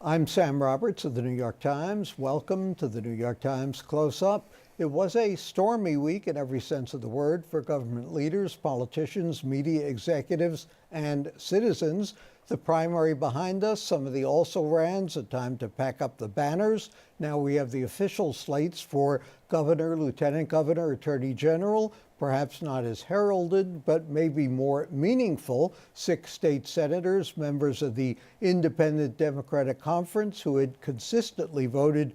I'm Sam Roberts of the New York Times. Welcome to the New York Times Close-Up. It was a stormy week in every sense of the word for government leaders, politicians, media executives, and citizens. The primary behind us, some of the also-rans, a time to pack up the banners. Now we have the official slates for governor, lieutenant governor, attorney general, perhaps not as heralded, but maybe more meaningful. 6 state senators, members of the Independent Democratic Conference, who had consistently voted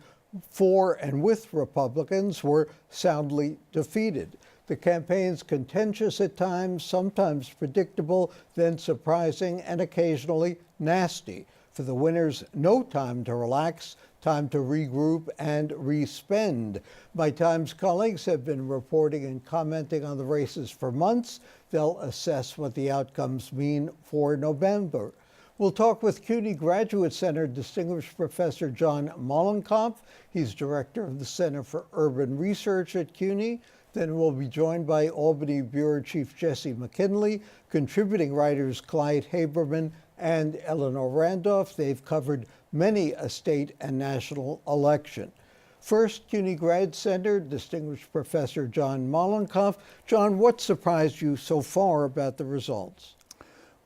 for and with Republicans, were soundly defeated. The campaign's contentious at times, sometimes predictable, then surprising, and occasionally nasty. For the winners, no time to relax, time to regroup and re-spend. My Times colleagues have been reporting and commenting on the races for months. They'll assess what the outcomes mean for November. We'll talk with CUNY Graduate Center Distinguished Professor John Mollenkopf. He's director of the Center for Urban Research at CUNY. Then we'll be joined by Albany Bureau Chief Jesse McKinley, contributing writers Clyde Haberman and Eleanor Randolph. They've covered many a state and national election. First, CUNY Grad Center Distinguished Professor John Mollenkopf. John, what surprised you so far about the results?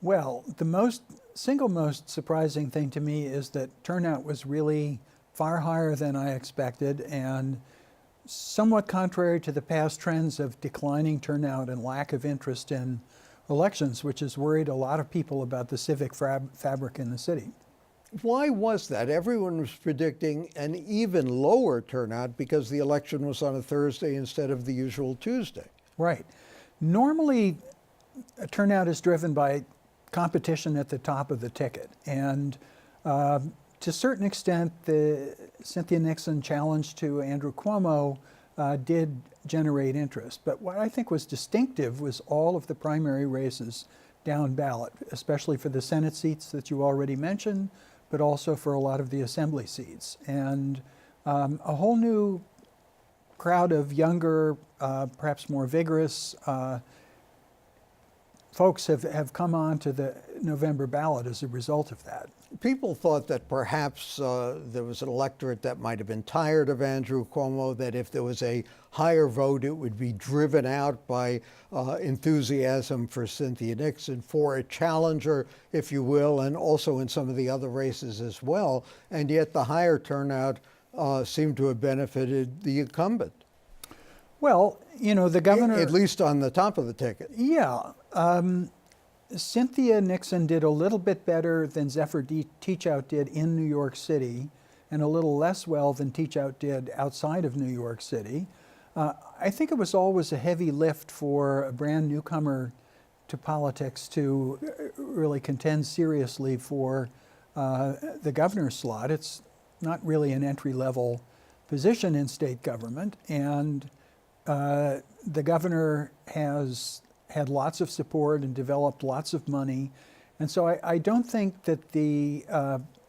Well, the single most surprising thing to me is that turnout was really far higher than I expected, and somewhat contrary to the past trends of declining turnout and lack of interest in elections, which has worried a lot of people about the civic fabric in the city. Why was that? Everyone was predicting an even lower turnout because the election was on a Thursday instead of the usual Tuesday. Right. Normally, a turnout is driven by competition at the top of the ticket. And to a certain extent, the Cynthia Nixon challenge to Andrew Cuomo did generate interest. But what I think was distinctive was all of the primary races down ballot, especially for the Senate seats that you already mentioned, but also for a lot of the assembly seats. And a whole new crowd of younger, perhaps more vigorous folks have come on to the November ballot as a result of that. People thought that perhaps there was an electorate that might have been tired of Andrew Cuomo, that if there was a higher vote, it would be driven out by enthusiasm for Cynthia Nixon, for a challenger, if you will, and also in some of the other races as well. And yet the higher turnout seemed to have benefited the incumbent. Well, you know, the governor... At least on the top of the ticket. Yeah. Cynthia Nixon did a little bit better than Zephyr Teachout did in New York City, and a little less well than Teachout did outside of New York City. I think it was always a heavy lift for a brand newcomer to politics to really contend seriously for the governor's slot. It's not really an entry-level position in state government, and the governor has had lots of support and developed lots of money. And so I don't think that the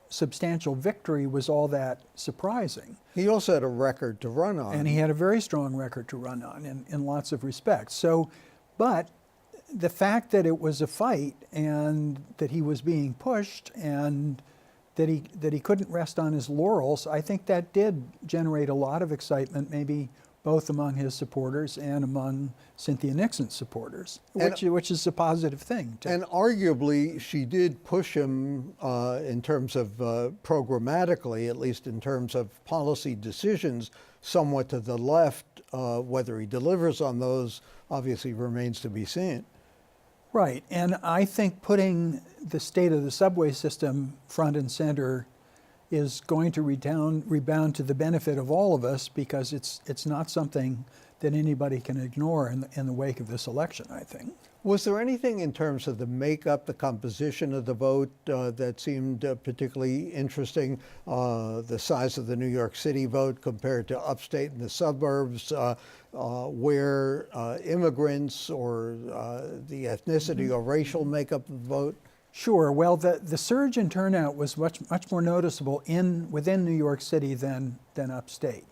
substantial victory was all that surprising. He also had a record to run on. And he had a very strong record to run on in lots of respects. So, but the fact that it was a fight and that he was being pushed and that he couldn't rest on his laurels, I think that did generate a lot of excitement, maybe both among his supporters and among Cynthia Nixon's supporters, which is a positive thing. And arguably, she did push him in terms of programmatically, at least in terms of policy decisions, somewhat to the left. Whether he delivers on those obviously remains to be seen. Right, and I think putting the state of the subway system front and center is going to rebound to the benefit of all of us, because it's not something that anybody can ignore in the wake of this election, I think. Was there anything in terms of the makeup, the composition of the vote that seemed particularly interesting? The size of the New York City vote compared to upstate and the suburbs, where immigrants or the ethnicity or racial makeup of the vote? Sure. Well, the surge in turnout was much more noticeable within New York City than upstate.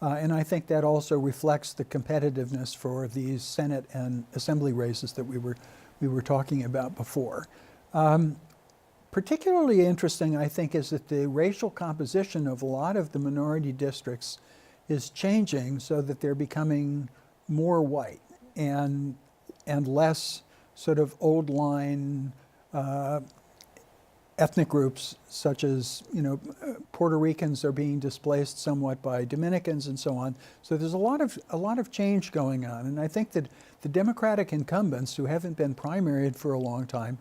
And I think that also reflects the competitiveness for these Senate and Assembly races that we were talking about before. particularly interesting, I think, is that the racial composition of a lot of the minority districts is changing so that they're becoming more white and less sort of old line ethnic groups, such as, you know, Puerto Ricans are being displaced somewhat by Dominicans and so on. So there's a lot of change going on, and I think that the Democratic incumbents who haven't been primaried for a long time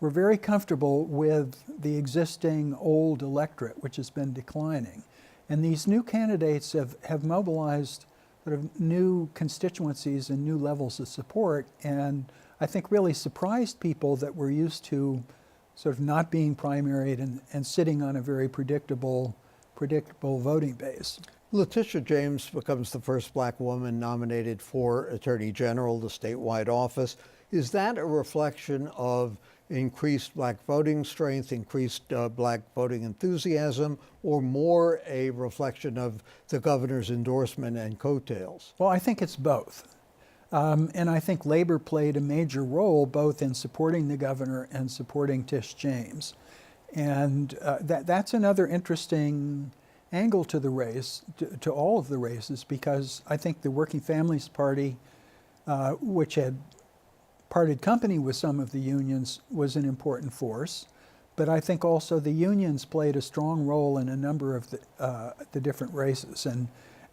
were very comfortable with the existing old electorate, which has been declining. And these new candidates have mobilized sort of new constituencies and new levels of support, and I think really surprised people that were used to sort of not being primaried and sitting on a very predictable voting base. Letitia James becomes the first black woman nominated for Attorney General, the statewide office. Is that a reflection of increased black voting strength, increased black voting enthusiasm, or more a reflection of the governor's endorsement and coattails? Well, I think it's both. And I think labor played a major role both in supporting the governor and supporting Tish James. And that's another interesting angle to the race, to all of the races, because I think the Working Families Party, which had parted company with some of the unions, was an important force. But I think also the unions played a strong role in a number of the different races.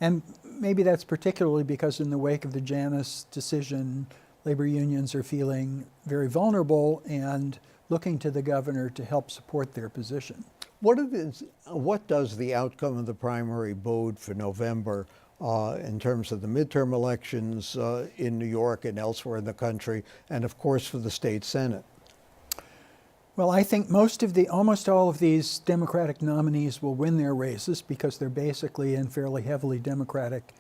And maybe that's particularly because in the wake of the Janus decision, labor unions are feeling very vulnerable and looking to the governor to help support their position. What does the outcome of the primary bode for November in terms of the midterm elections in New York and elsewhere in the country, and of course for the state Senate? Well, I think almost all of these Democratic nominees will win their races because they're basically in fairly heavily Democratic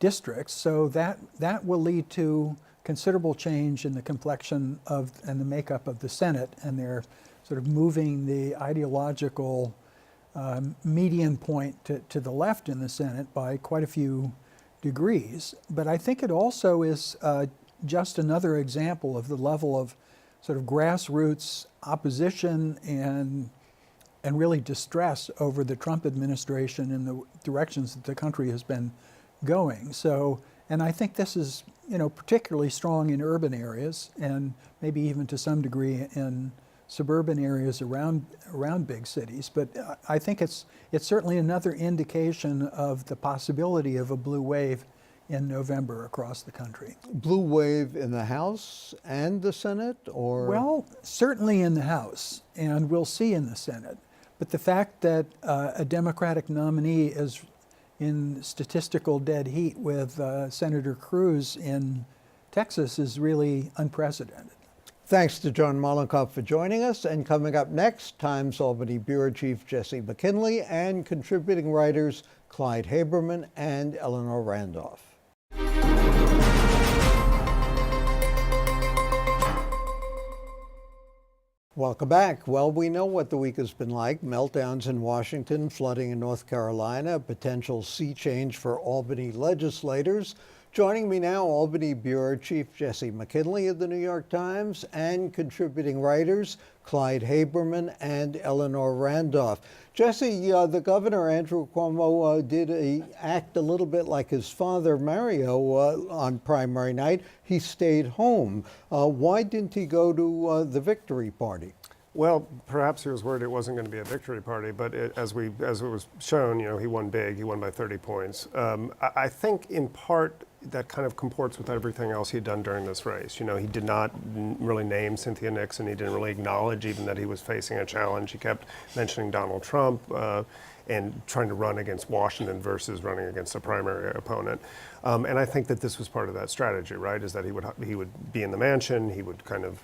districts. So that will lead to considerable change in the complexion and the makeup of the Senate, and they're sort of moving the ideological median point to the left in the Senate by quite a few degrees. But I think it also is just another example of the level of sort of grassroots opposition and really distress over the Trump administration and the directions that the country has been going. So, and I think this is, you know, particularly strong in urban areas and maybe even to some degree in suburban areas around big cities. But I think it's certainly another indication of the possibility of a blue wave in November across the country. Blue wave in the House and the Senate, or? Well, certainly in the House, and we'll see in the Senate. But the fact that a Democratic nominee is in statistical dead heat with Senator Cruz in Texas is really unprecedented. Thanks to John Mollenkopf for joining us. And coming up next, Times Albany Bureau Chief Jesse McKinley and contributing writers Clyde Haberman and Eleanor Randolph. Welcome back. Well, we know what the week has been like. Meltdowns in Washington, flooding in North Carolina, potential sea change for Albany legislators. Joining me now, Albany Bureau Chief Jesse McKinley of the New York Times and contributing writers Clyde Haberman and Eleanor Randolph. Jesse, the governor, Andrew Cuomo, did act a little bit like his father, Mario, on primary night. He stayed home. Why didn't he go to the victory party? Well, perhaps he was worried it wasn't going to be a victory party, but as it was shown, you know, he won big. He won by 30 points. I think in part that kind of comports with everything else he'd done during this race. You know, he did not really name Cynthia Nixon. He didn't really acknowledge even that he was facing a challenge. He kept mentioning Donald Trump and trying to run against Washington versus running against a primary opponent. And I think that this was part of that strategy, right? Is that he would be in the mansion, he would kind of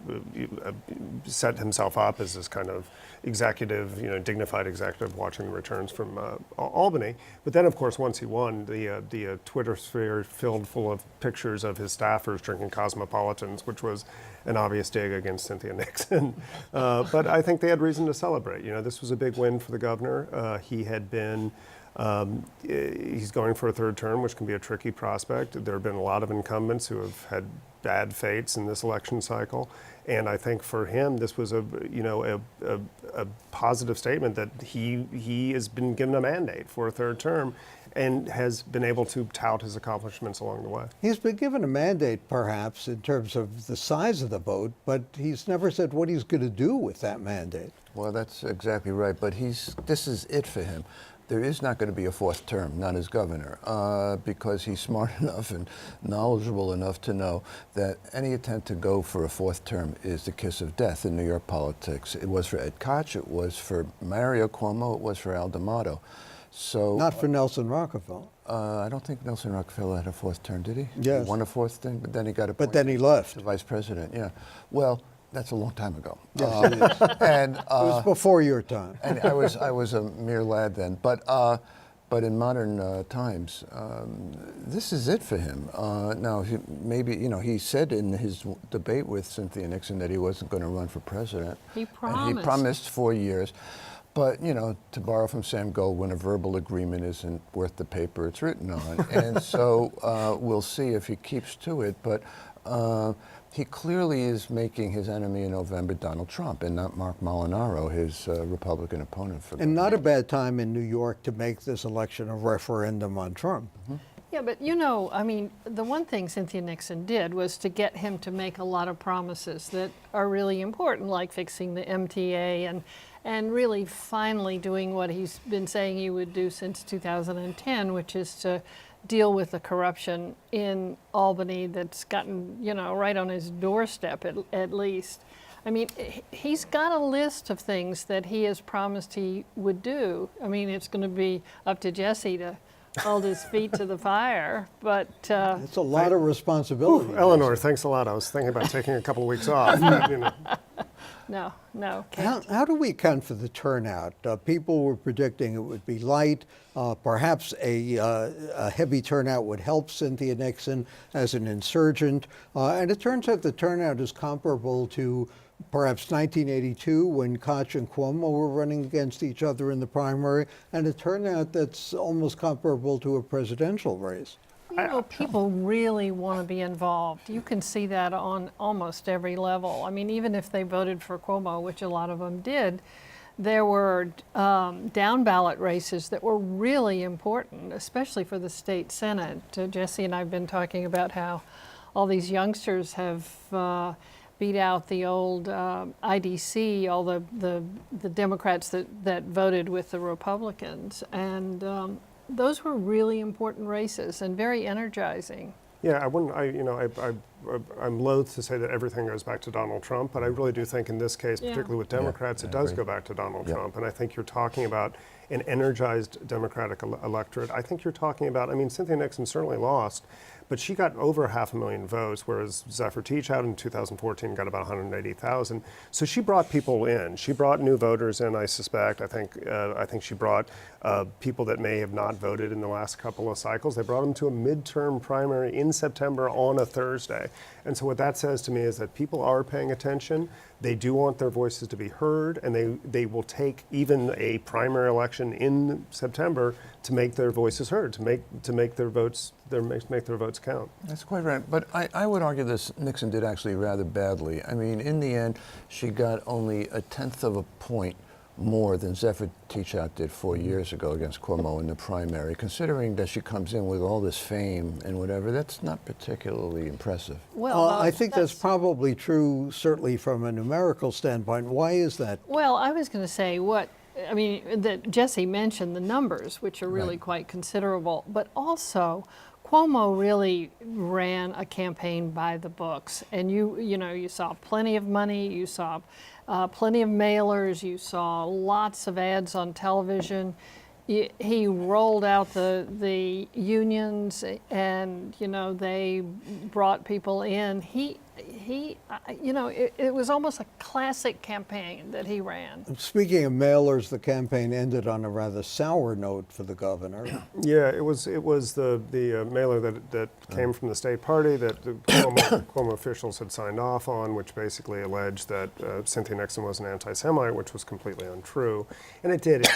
set himself up as this kind of executive, you know, dignified executive watching the returns from Albany. But then, of course, once he won, the Twitter sphere filled full of pictures of his staffers drinking Cosmopolitans, which was an obvious dig against Cynthia Nixon. But I think they had reason to celebrate. You know, this was a big win for the governor. He had been He's going for a third term, which can be a tricky prospect. There have been a lot of incumbents who have had bad fates in this election cycle, and I think for him this was a positive statement that he has been given a mandate for a third term and has been able to tout his accomplishments along the way. He's been given a mandate, perhaps, in terms of the size of the vote, but he's never said what he's going to do with that mandate. Well, that's exactly right, but this is it for him. There is not going to be a fourth term, not as governor, because he's smart enough and knowledgeable enough to know that any attempt to go for a fourth term is the kiss of death in New York politics. It was for Ed Koch, it was for Mario Cuomo, it was for Al D'Amato. So, Not for Nelson Rockefeller. I don't think Nelson Rockefeller had a fourth term, did he? Yes. He won a fourth thing, but then he got But then he left. to vice president, yeah. Well, that's a long time ago. Yes, it is. And, It was before your time. and I was a mere lad then. But in times, this is it for him. Now, he said in his debate with Cynthia Nixon that he wasn't going to run for president. He promised. And he promised 4 years. But, to borrow from Sam Goldwyn, a verbal agreement isn't worth the paper it's written on. And so we'll see if he keeps to it. But he clearly is making his enemy in November Donald Trump and not Mark Molinaro, his Republican opponent. And not a bad time in New York to make this election a referendum on Trump. Mm-hmm. Yeah, but the one thing Cynthia Nixon did was to get him to make a lot of promises that are really important, like fixing the MTA and really finally doing what he's been saying he would do since 2010, which is to deal with the corruption in Albany that's gotten, right on his doorstep at least. I mean, he's got a list of things that he has promised he would do. I mean, it's going to be up to Jesse to hold his feet to the fire, but... It's a lot of responsibility. Eleanor, thanks a lot. I was thinking about taking a couple of weeks off. No, can't. How do we account for the turnout? People were predicting it would be light. Perhaps a heavy turnout would help Cynthia Nixon as an insurgent. And it turns out the turnout is comparable to perhaps 1982 when Koch and Cuomo were running against each other in the primary, and a turnout that's almost comparable to a presidential race. People really want to be involved. You can see that on almost every level. I mean, even if they voted for Cuomo, which a lot of them did, there were down ballot races that were really important, especially for the state Senate. Jesse and I have been talking about how all these youngsters have beat out the old IDC, all the Democrats that voted with the Republicans. And those were really important races and very energizing. Yeah, I'm loath to say that everything goes back to Donald Trump, but I really do think in this case, particularly with Democrats, it does go back to Donald Trump. And I think you're talking about an energized Democratic electorate. I think you're talking about, Cynthia Nixon certainly lost, but she got over 500,000 votes, whereas Zephyr Teachout in 2014 got about 180,000. So she brought people in. She brought new voters in, I suspect. I think she brought people that may have not voted in the last couple of cycles. They brought them to a midterm primary in September on a Thursday. And so what that says to me is that people are paying attention. They do want their voices to be heard, and they will take even a primary election in September to make their voices heard, to make their votes count. That's quite right. But I would argue this Nixon did actually rather badly. I mean, in the end, she got only 1/10 of a point more than Zephyr Teachout did 4 years ago against Cuomo in the primary. Considering that she comes in with all this fame and whatever, that's not particularly impressive. Well, I think that's probably true, certainly from a numerical standpoint. Why is that? Well, I was going to say that Jesse mentioned the numbers, which are really quite considerable, but also Cuomo really ran a campaign by the books, and you saw plenty of money, you saw plenty of mailers, you saw lots of ads on television. He rolled out the unions, and they brought people in. it was almost a classic campaign that he ran. Speaking of mailers, the campaign ended on a rather sour note for the governor. Yeah, it was the mailer that came from the state party that the Cuomo officials had signed off on, which basically alleged that Cynthia Nixon was an anti-Semite, which was completely untrue. And it did.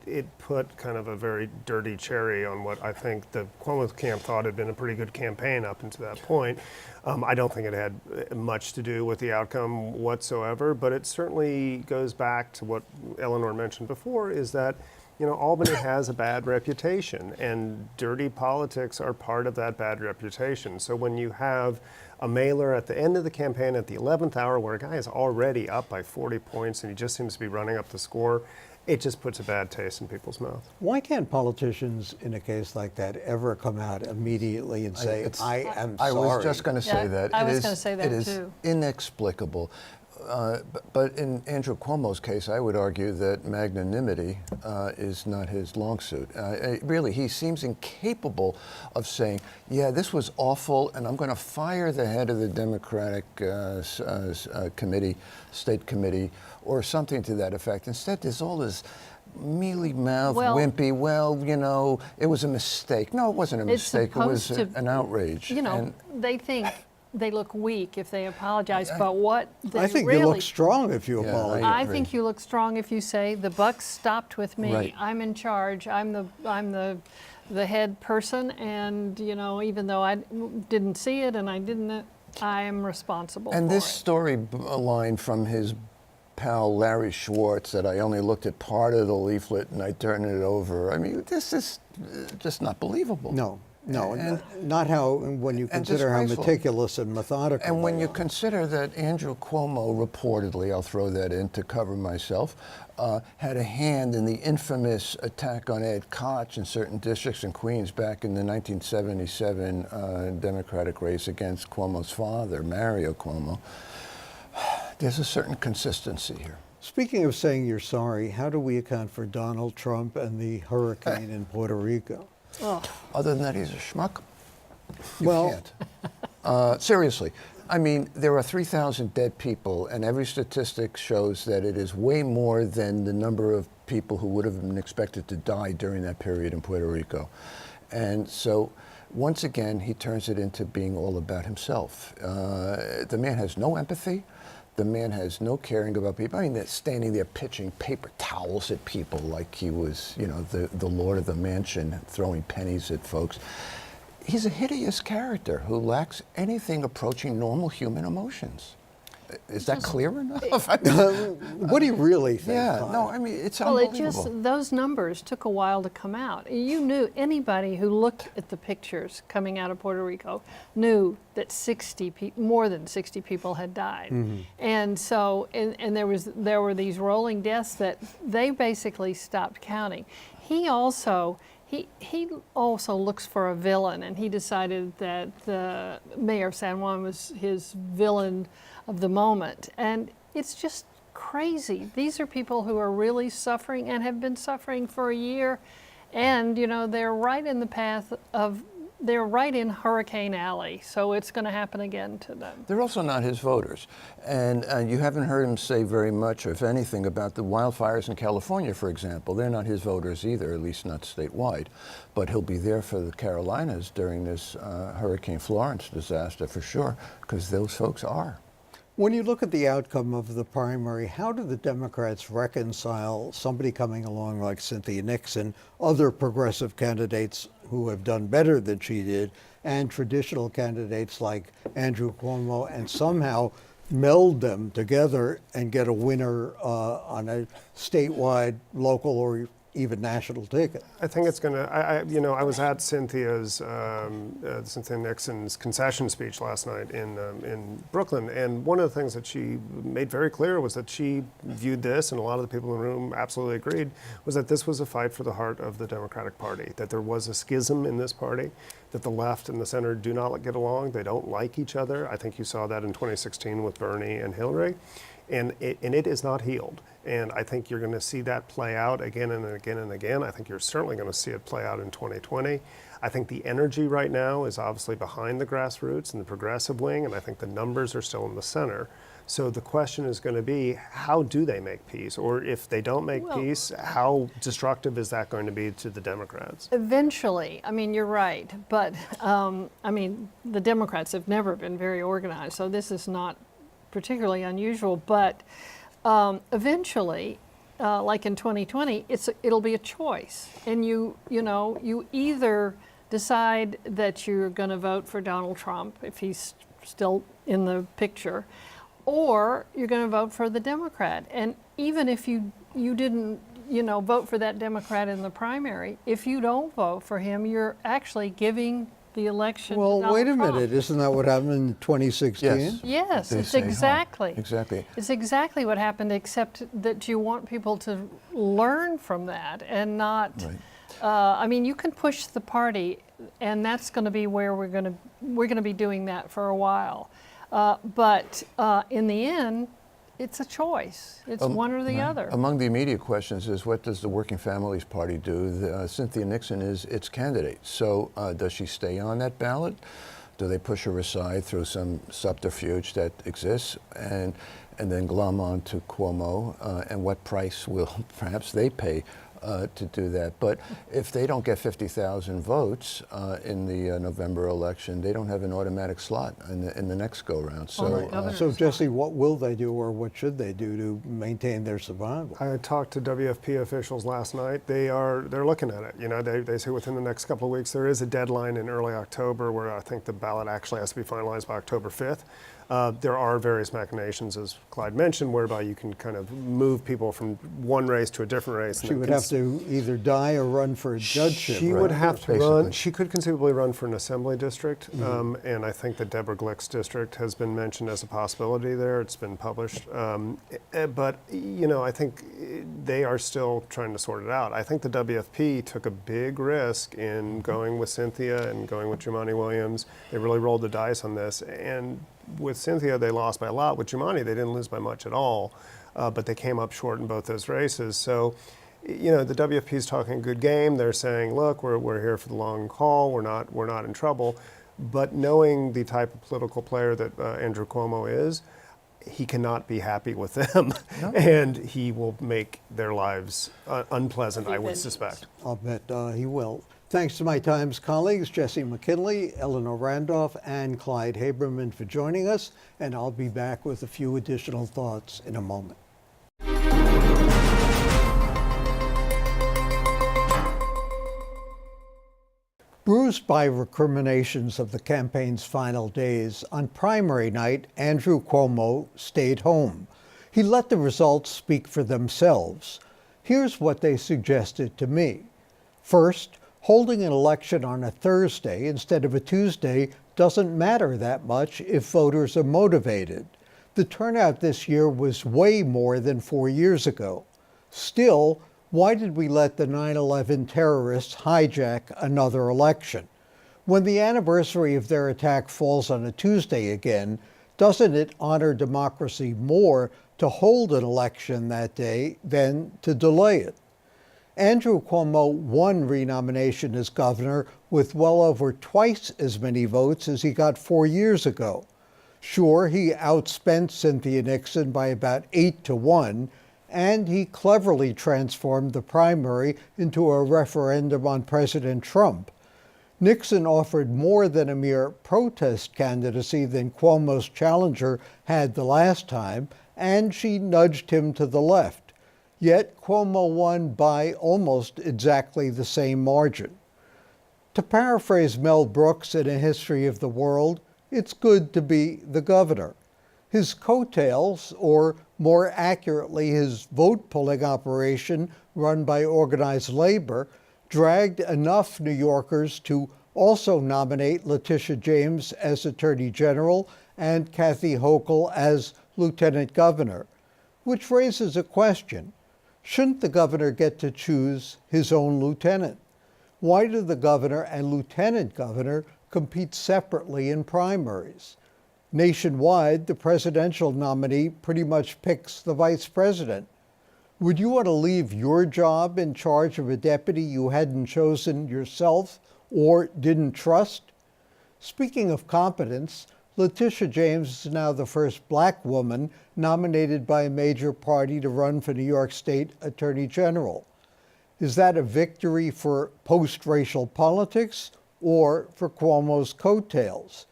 It put kind of a very dirty cherry on what I think the Cuomo camp thought had been a pretty good campaign up until that point. I don't think it had much to do with the outcome whatsoever, but it certainly goes back to what Eleanor mentioned before, is that Albany has a bad reputation, and dirty politics are part of that bad reputation. So when you have a mailer at the end of the campaign at the 11th hour where a guy is already up by 40 points and he just seems to be running up the score, it just puts a bad taste in people's mouth. Why can't politicians in a case like that ever come out immediately and say, I am sorry? I was just going to say Yeah, that. I It was is- gonna say that It is too. inexplicable. But in Andrew Cuomo's case, I would argue that magnanimity is not his long suit. Really, he seems incapable of saying, yeah, this was awful, and I'm going to fire the head of the Democratic committee, state committee, or something to that effect. Instead, there's all this mealy-mouthed, Well- wimpy, it was a mistake. No, it wasn't a It's mistake. It was supposed to- an outrage. And- They think they look weak if they apologize, but what they I think really, you look strong if you Yeah, apologize. I agree. think you look strong if you say the buck stopped with me. Right. I'm in charge. I'm the head person, and even though I didn't see it and I am responsible And for this it. story line from his pal Larry Schwartz that I only looked at part of the leaflet and I turned it over. I mean, this is just not believable. No, And- not how, when you and consider how disgraceful. meticulous and methodical. And when they you are. consider that Andrew Cuomo reportedly, I'll throw that in to cover myself, had a hand in the infamous attack on Ed Koch in certain districts in Queens back in the 1977 Democratic race against Cuomo's father, Mario Cuomo, there's a certain consistency here. Speaking of saying you're sorry, how do we account for Donald Trump and the hurricane in Puerto Rico? Oh, Other than that, he's a schmuck. You Well- can't. Seriously, I mean, there are 3,000 dead people, and every statistic shows that it is way more than the number of people who would have been expected to die during that period in Puerto Rico. And so, once again, he turns it into being all about himself. The man has no empathy. The man has no caring about people. I mean, they're standing there pitching paper towels at people like he was, the lord of the mansion, throwing pennies at folks. He's a hideous character who lacks anything approaching normal human emotions. Is that clear enough? I mean, What do you really think? yeah, Todd? no, I mean, it's well, unbelievable. those numbers took a while to come out. You knew, anybody who looked at the pictures coming out of Puerto Rico knew that more than 60 people had died. And so, and there were these rolling deaths that they basically stopped counting. He also looks for a villain, and he decided that the mayor of San Juan was his villain of the moment. And it's just crazy. These are people who are really suffering and have been suffering for a year. And, they're right in the path they're right in Hurricane Alley. So it's going to happen again to them. They're also not his voters. And you haven't heard him say very much, if anything, about the wildfires in California, for example. They're not his voters either, at least not statewide. But he'll be there for the Carolinas during this Hurricane Florence disaster for sure, because those folks are. When you look at the outcome of the primary, how do the Democrats reconcile somebody coming along like Cynthia Nixon, other progressive candidates who have done better than she did, and traditional candidates like Andrew Cuomo, and somehow meld them together and get a winner on a statewide, local, or even national ticket? I think it's going to. I was at Cynthia Nixon's concession speech last night in Brooklyn, and one of the things that she made very clear was that she viewed this, and a lot of the people in the room absolutely agreed, was that this was a fight for the heart of the Democratic Party. That there was a schism in this party, that the left and the center do not get along. They don't like each other. I think you saw that in 2016 with Bernie and Hillary. And it is not healed. And I think you're going to see that play out again and again and again. I think you're certainly going to see it play out in 2020. I think the energy right now is obviously behind the grassroots and the progressive wing, and I think the numbers are still in the center. So the question is going to be, how do they make peace? Or if they don't make peace, how destructive is that going to be to the Democrats? Eventually, I mean, you're right, but I mean, the Democrats have never been very organized, so this is not particularly unusual, but eventually, like in 2020, it'll be a choice. And you either decide that you're going to vote for Donald Trump if he's still in the picture, or you're going to vote for the Democrat. And even if you didn't, vote for that Democrat in the primary, if you don't vote for him, you're actually giving the election to Donald wait a Trump. minute. Isn't that what happened in 2016? Yes. Yes, They it's say, exactly. Exactly. It's exactly what happened, except that you want people to learn from that and not. Right. I mean, you can push the party, and that's going to be where we're going to be doing that for a while. But in the end, it's a choice. It's one or the other. Among the immediate questions is, what does the Working Families Party do? Cynthia Nixon is its candidate. So does she stay on that ballot? Do they push her aside through some subterfuge that exists and then glom on to Cuomo? And what price will perhaps they pay to do that? But if they don't get 50,000 votes in the November election, they don't have an automatic slot in the next go-round. So Jesse, what will they do, or what should they do to maintain their survival? I talked to WFP officials last night. They're looking at it. They say within the next couple of weeks. There is a deadline in early October where I think the ballot actually has to be finalized by October 5th. There are various machinations, as Clyde mentioned, whereby you can kind of move people from one race to a different race. She would have to either die or run for a judgeship. She would have to Basically. run. She could conceivably run for an assembly district, and I think the Deborah Glick's district has been mentioned as a possibility there. It's been published, but I think they are still trying to sort it out. I think the WFP took a big risk in going with Cynthia and going with Jumaane Williams. They really rolled the dice on this, and with Cynthia, they lost by a lot. With Jumaane, they didn't lose by much at all, but they came up short in both those races. So, the WFP is talking a good game. They're saying, look, we're here for the long haul. We're not in trouble. But knowing the type of political player that Andrew Cuomo is, he cannot be happy with them, and he will make their lives unpleasant, I would suspect. I'll bet he will. Thanks to my Times colleagues, Jesse McKinley, Eleanor Randolph, and Clyde Haberman for joining us, and I'll be back with a few additional thoughts in a moment. Bruised by recriminations of the campaign's final days, on primary night, Andrew Cuomo stayed home. He let the results speak for themselves. Here's what they suggested to me. First, holding an election on a Thursday instead of a Tuesday doesn't matter that much if voters are motivated. The turnout this year was way more than 4 years ago. Still, why did we let the 9/11 terrorists hijack another election? When the anniversary of their attack falls on a Tuesday again, doesn't it honor democracy more to hold an election that day than to delay it? Andrew Cuomo won renomination as governor with well over twice as many votes as he got 4 years ago. Sure, he outspent Cynthia Nixon by about 8-1, and he cleverly transformed the primary into a referendum on President Trump. Nixon offered more than a mere protest candidacy than Cuomo's challenger had the last time, and she nudged him to the left. Yet Cuomo won by almost exactly the same margin. To paraphrase Mel Brooks in A History of the World, it's good to be the governor. His coattails, or more accurately his vote-pulling operation run by organized labor, dragged enough New Yorkers to also nominate Letitia James as Attorney General and Kathy Hochul as Lieutenant Governor, which raises a question. Shouldn't the governor get to choose his own lieutenant? Why do the governor and lieutenant governor compete separately in primaries? Nationwide, the presidential nominee pretty much picks the vice president. Would you want to leave your job in charge of a deputy you hadn't chosen yourself or didn't trust? Speaking of competence, Letitia James is now the first black woman nominated by a major party to run for New York State Attorney General. Is that a victory for post-racial politics or for Cuomo's coattails?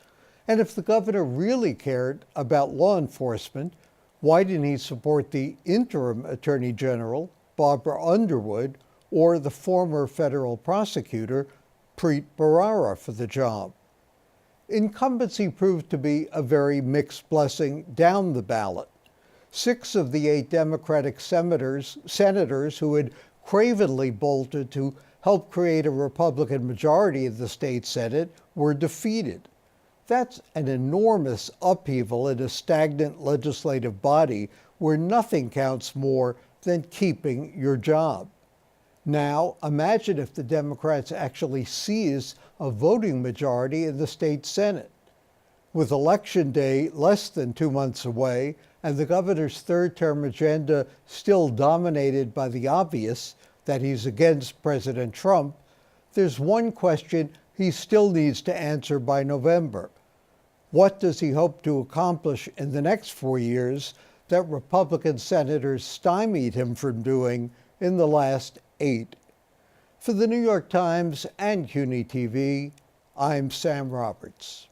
And if the governor really cared about law enforcement, why didn't he support the interim Attorney General, Barbara Underwood, or the former federal prosecutor, Preet Bharara, for the job? Incumbency proved to be a very mixed blessing down the ballot. 6 of the 8 Democratic senators who had cravenly bolted to help create a Republican majority in the state Senate were defeated. That's an enormous upheaval in a stagnant legislative body where nothing counts more than keeping your job. Now, imagine if the Democrats actually seize a voting majority in the state Senate. With Election Day less than 2 months away and the governor's third-term agenda still dominated by the obvious that he's against President Trump, there's one question he still needs to answer by November. What does he hope to accomplish in the next 4 years that Republican senators stymied him from doing in the last 8? For the New York Times and CUNY TV, I'm Sam Roberts.